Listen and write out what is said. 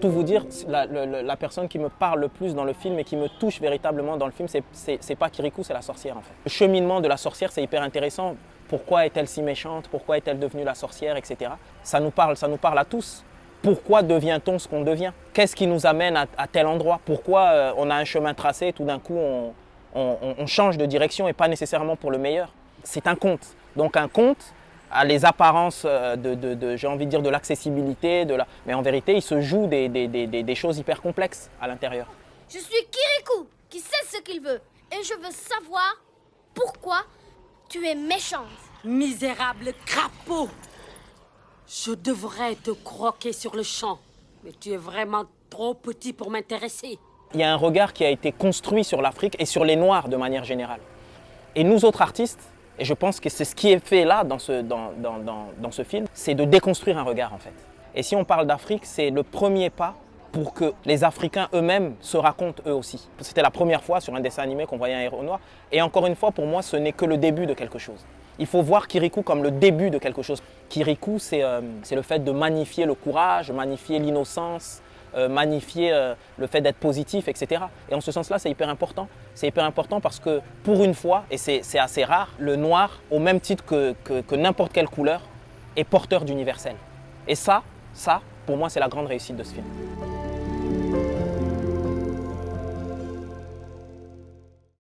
tout vous dire, la personne qui me parle le plus dans le film et qui me touche véritablement dans le film, c'est pas Kirikou, c'est la sorcière en fait. Le cheminement de la sorcière, c'est hyper intéressant. Pourquoi est-elle si méchante? Pourquoi est-elle devenue la sorcière, etc. Ça nous parle à tous. Pourquoi devient-on ce qu'on devient? Qu'est-ce qui nous amène à tel endroit? Pourquoi on a un chemin tracé et tout d'un coup on change de direction et pas nécessairement pour le meilleur? C'est un conte. Donc un conte a les apparences j'ai envie de dire, de l'accessibilité, mais en vérité, il se joue des choses hyper complexes à l'intérieur. Je suis Kirikou, qui sait ce qu'il veut. Et je veux savoir pourquoi tu es méchante. Misérable crapaud! Je devrais te croquer sur le champ, mais tu es vraiment trop petit pour m'intéresser. Il y a un regard qui a été construit sur l'Afrique et sur les Noirs de manière générale. Et nous autres artistes, et je pense que c'est ce qui est fait là dans ce film, c'est de déconstruire un regard en fait. Et si on parle d'Afrique, c'est le premier pas pour que les Africains eux-mêmes se racontent eux aussi. C'était la première fois sur un dessin animé qu'on voyait un héros noir. Et encore une fois, pour moi, ce n'est que le début de quelque chose. Il faut voir Kirikou comme le début de quelque chose. Kirikou, c'est le fait de magnifier le courage, magnifier l'innocence, magnifier le fait d'être positif, etc. Et en ce sens-là, c'est hyper important. C'est hyper important parce que pour une fois, et c'est assez rare, le noir, au même titre que n'importe quelle couleur, est porteur d'universel. Et ça, pour moi, c'est la grande réussite de ce film.